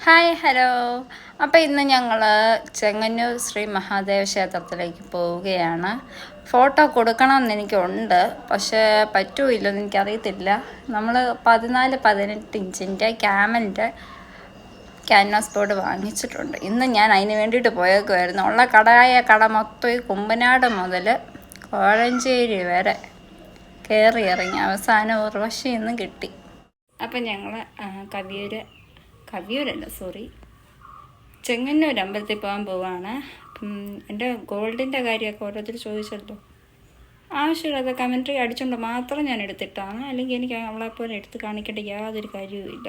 Hi hello. അപ്പോൾ ഇന്ന് ഞങ്ങൾ ചെങ്ങന്നൂർ ശ്രീ മഹാദേവ ക്ഷേത്രത്തിലേക്ക് പോവുകയാണ്. ഫോട്ടോ കൊടുക്കണമെന്ന് എനിക്കുണ്ട്, പക്ഷേ പറ്റുമില്ലെന്ന് എനിക്കറിയത്തില്ല. നമ്മൾ 14-18 ഇഞ്ചിൻ്റെ ക്യാമലിൻ്റെ ക്യാൻവാസ് ബോർഡ് വാങ്ങിച്ചിട്ടുണ്ട്. ഇന്ന് ഞാൻ അതിന് വേണ്ടിയിട്ട് പോയേക്കുമായിരുന്നു. ഉള്ള കട മൊത്തം ഈ കുമ്പനാട് മുതൽ കോഴഞ്ചേരി വരെ കയറി ഇറങ്ങി അവസാനം ഉർവശി ഇന്ന് കിട്ടി. അപ്പം ഞങ്ങൾ ചെങ്ങന്നൂർ അമ്പലത്തിൽ പോകാൻ പോവാണ്. എൻ്റെ ഗോൾഡിൻ്റെ കാര്യമൊക്കെ ഓരോരുത്തർ ചോദിച്ചല്ലോ. ആവശ്യമില്ലാത്ത കമൻട്രി അടിച്ചുകൊണ്ട് മാത്രം ഞാൻ എടുത്തിട്ടാണ്, അല്ലെങ്കിൽ എനിക്ക് അവളെപ്പോലെ എടുത്ത് കാണിക്കേണ്ട യാതൊരു കാര്യവുമില്ല.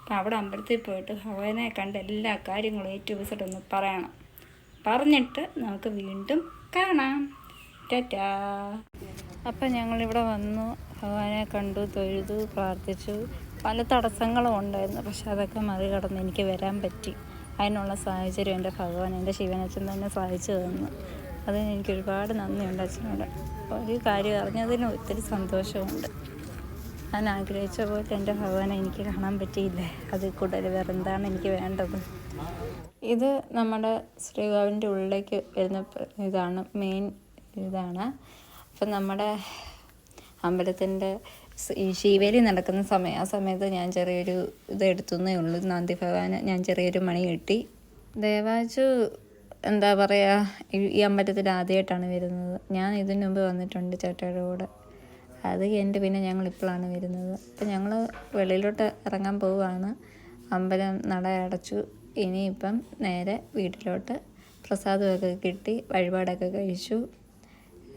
അപ്പം അവിടെ അമ്പലത്തിൽ പോയിട്ട് ഭഗവാനെ കണ്ട് എല്ലാ കാര്യങ്ങളും ഒന്ന് പറയണം. പറഞ്ഞിട്ട് നമുക്ക് വീണ്ടും കാണാം. ടാറ്റാ. അപ്പം ഞങ്ങളിവിടെ വന്നു, ഭഗവാനെ കണ്ടു, തൊഴുതു, പ്രാർത്ഥിച്ചു. പല തടസ്സങ്ങളും ഉണ്ടായിരുന്നു, പക്ഷെ അതൊക്കെ മറികടന്ന് എനിക്ക് വരാൻ പറ്റി. അതിനുള്ള സാഹചര്യം എൻ്റെ ഭഗവാൻ, എൻ്റെ ശിവനച്ഛൻ തന്നെ സാധിച്ചു തന്നു. അതിന് എനിക്ക് ഒരുപാട് നന്ദിയുണ്ട് അച്ഛനോട്. ഒരു കാര്യം അറിഞ്ഞതിന് ഒത്തിരി സന്തോഷമുണ്ട്. ഞാൻ ആഗ്രഹിച്ച പോലെ എൻ്റെ ഭഗവാനെ എനിക്ക് കാണാൻ പറ്റിയില്ലേ, അതിൽ കൂടുതൽ വേറെ എന്താണ് എനിക്ക് വേണ്ടത്. ഇത് നമ്മുടെ ശ്രീകാവിൻ്റെ ഉള്ളിലേക്ക് വരുന്ന ഇതാണ്, മെയിൻ ഇതാണ്. അപ്പം നമ്മുടെ അമ്പലത്തിൻ്റെ ഈ ശീവേലി നടക്കുന്ന ആ സമയത്ത് ഞാൻ ചെറിയൊരു എടുത്തുന്നേ ഉള്ളൂ. നന്ദി ഭഗവാന് ഞാൻ ചെറിയൊരു മണി കിട്ടി. ദേവാജു എന്താ പറയുക, ഈ അമ്പലത്തിൽ ആദ്യമായിട്ടാണ് വരുന്നത്. ഞാൻ ഇതിനു മുമ്പ് വന്നിട്ടുണ്ട് ചേട്ടയുടെ കൂടെ. അത് കഴിഞ്ഞിട്ട് പിന്നെ ഞങ്ങൾ ഇപ്പോഴാണ് വരുന്നത്. അപ്പം ഞങ്ങൾ വെളിയിലോട്ട് ഇറങ്ങാൻ പോവുകയാണ്. അമ്പലം നട അടച്ചു. ഇനിയിപ്പം നേരെ വീട്ടിലോട്ട്. പ്രസാദമൊക്കെ കിട്ടി, വഴിപാടൊക്കെ കഴിച്ചു.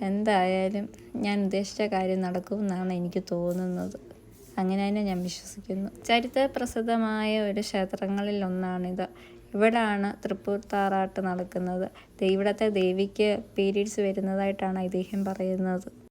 എന്തായാലും ഞാൻ ഉദ്ദേശിച്ച കാര്യം നടക്കുമെന്നാണ് എനിക്ക് തോന്നുന്നത്. അങ്ങനെ തന്നെ ഞാൻ വിശ്വസിക്കുന്നു. ചരിത്ര പ്രസിദ്ധമായ ഒരു ക്ഷേത്രങ്ങളിൽ ഒന്നാണിത്. ഇവിടാണ് തൃപ്പൂർത്താറാട്ട് നടക്കുന്നത്. ഇവിടുത്തെ ദേവിക്ക് പീരീഡ്സ് വരുന്നതായിട്ടാണ് ഐതിഹ്യം പറയുന്നത്.